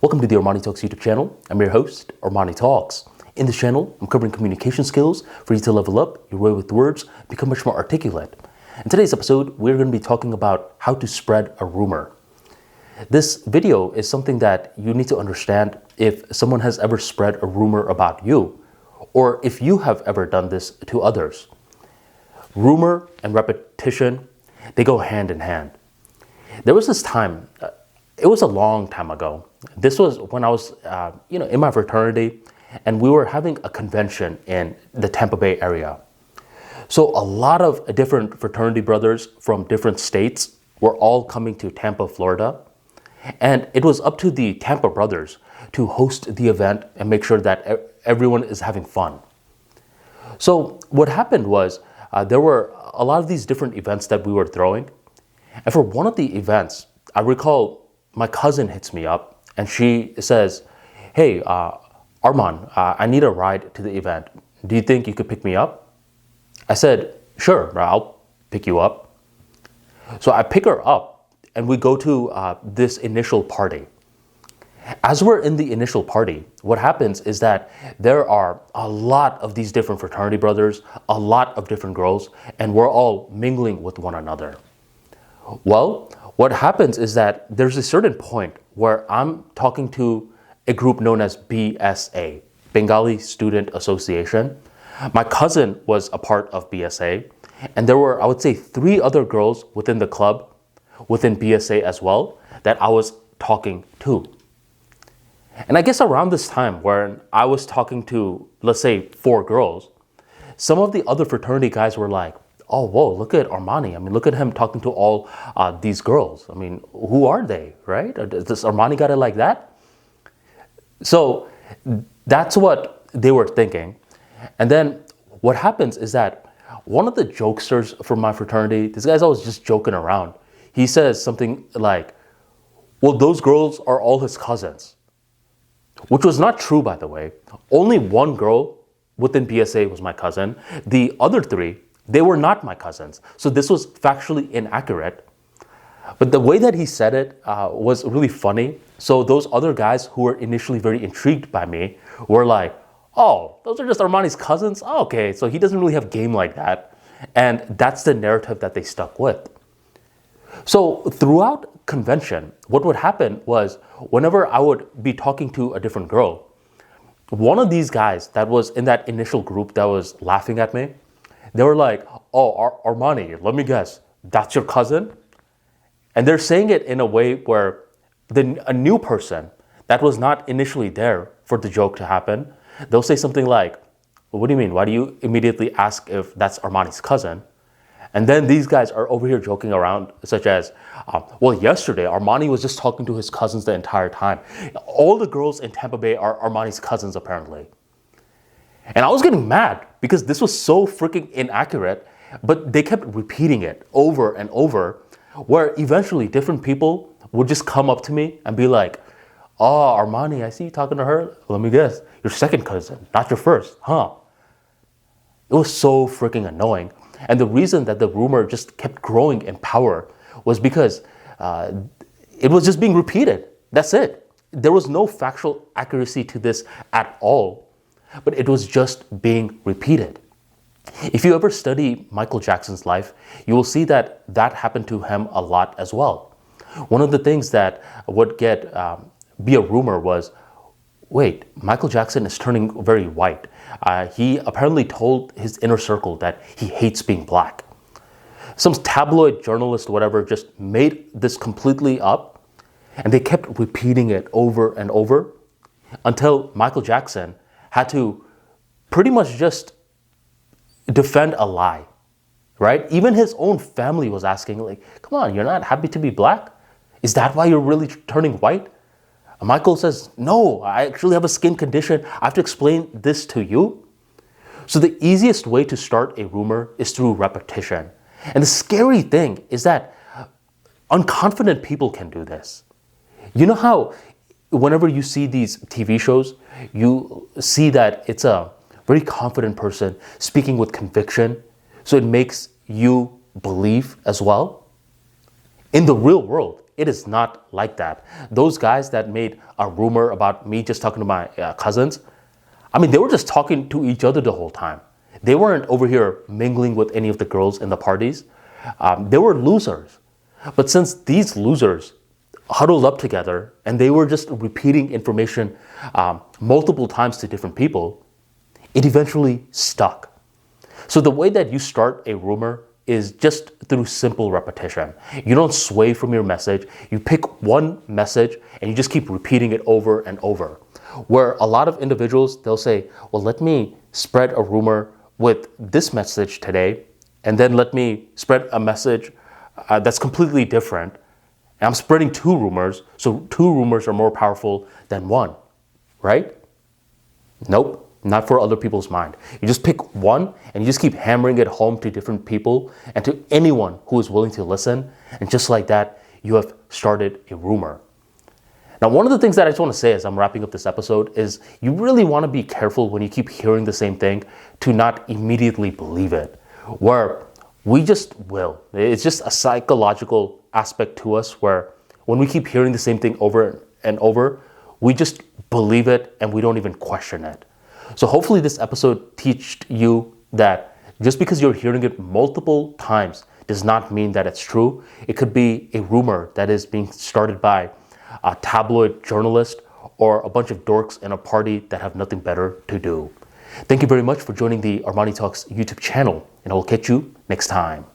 Welcome to the ArmaniTalks YouTube channel. I'm your host, ArmaniTalks. In this channel, I'm covering communication skills for you to level up your way with words, become much more articulate. In today's episode, we're going to be talking about how to spread a rumor. This video is something that you need to understand if someone has ever spread a rumor about you, or if you have ever done this to others. Rumor and repetition, they go hand in hand. There was this time, it was a long time ago. This was when I was, in my fraternity, and we were having a convention in the Tampa Bay area. So a lot of different fraternity brothers from different states were all coming to Tampa, Florida. And it was up to the Tampa brothers to host the event and make sure that everyone is having fun. So what happened was there were a lot of these different events that we were throwing. And for one of the events, I recall my cousin hits me up and she says, "Hey, Arman, I need a ride to the event. Do you think you could pick me up?" I said, "Sure, I'll pick you up." So I pick her up and we go to this initial party. As we're in the initial party, what happens is that there are a lot of these different fraternity brothers, a lot of different girls, and we're all mingling with one another. Well, what happens is that there's a certain point where I'm talking to a group known as BSA, Bengali Student Association. My cousin was a part of BSA, and there were, I would say, 3 other girls within the club, within BSA as well, that I was talking to. And I guess around this time when I was talking to, let's say, 4 girls, some of the other fraternity guys were like, "Oh, whoa, look at Armani. I mean, look at him talking to all these girls. I mean, who are they, right? Does Armani got it like that?" So that's what they were thinking. And then what happens is that one of the jokesters from my fraternity, this guy's always just joking around. He says something like, "Well, those girls are all his cousins." Which was not true, by the way. Only one girl within BSA was my cousin. The other 3, they were not my cousins. So this was factually inaccurate. But the way that he said it was really funny. So those other guys who were initially very intrigued by me were like, "Oh, those are just Armani's cousins? Oh, okay, so he doesn't really have game like that." And that's the narrative that they stuck with. So throughout convention, what would happen was whenever I would be talking to a different girl, one of these guys that was in that initial group that was laughing at me, they were like, "Oh, Armani, let me guess, that's your cousin?" And they're saying it in a way where a new person that was not initially there for the joke to happen, they'll say something like, "What do you mean? Why do you immediately ask if that's Armani's cousin?" And then these guys are over here joking around, such as, "Well, yesterday, Armani was just talking to his cousins the entire time. All the girls in Tampa Bay are Armani's cousins, apparently." And I was getting mad because this was so freaking inaccurate, but they kept repeating it over and over, where eventually different people would just come up to me and be like, "Oh, Armani, I see you talking to her. Let me guess, your second cousin, not your first, huh?" It was so freaking annoying. And the reason that the rumor just kept growing in power was because it was just being repeated. That's it. There was no factual accuracy to this at all, but it was just being repeated. If you ever study Michael Jackson's life, you will see that that happened to him a lot as well. One of the things that would be a rumor was, wait, Michael Jackson is turning very white. He apparently told his inner circle that he hates being black. Some tabloid journalist, whatever, just made this completely up, and they kept repeating it over and over until Michael Jackson had to pretty much just defend a lie, right? Even his own family was asking, like, "Come on, you're not happy to be black? Is that why you're really turning white?" Michael says, "No, I actually have a skin condition. I have to explain this to you." So the easiest way to start a rumor is through repetition. And the scary thing is that unconfident people can do this. You know how whenever you see these TV shows, you see that it's a very confident person speaking with conviction, so it makes you believe as well? In the real world, it is not like that. Those guys that made a rumor about me just talking to my cousins, I mean, they were just talking to each other the whole time. They weren't over here mingling with any of the girls in the parties. They were losers. But since these losers huddled up together and they were just repeating information multiple times to different people, it eventually stuck. So the way that you start a rumor is just through simple repetition. You don't sway from your message. You pick one message and you just keep repeating it over and over. Where a lot of individuals, they'll say, well, let me spread a rumor with this message today, and then let me spread a message that's completely different. And I'm spreading two rumors, so two rumors are more powerful than one, right? Nope, not for other people's mind. You just pick one and you just keep hammering it home to different people and to anyone who is willing to listen. And just like that, you have started a rumor. Now, one of the things that I just want to say as I'm wrapping up this episode is you really want to be careful when you keep hearing the same thing to not immediately believe it, where we just will. It's just a psychological aspect to us where when we keep hearing the same thing over and over, we just believe it and we don't even question it. So hopefully this episode taught you that just because you're hearing it multiple times does not mean that it's true. It could be a rumor that is being started by a tabloid journalist or a bunch of dorks in a party that have nothing better to do. Thank you very much for joining the ArmaniTalks YouTube channel, and I will catch you next time.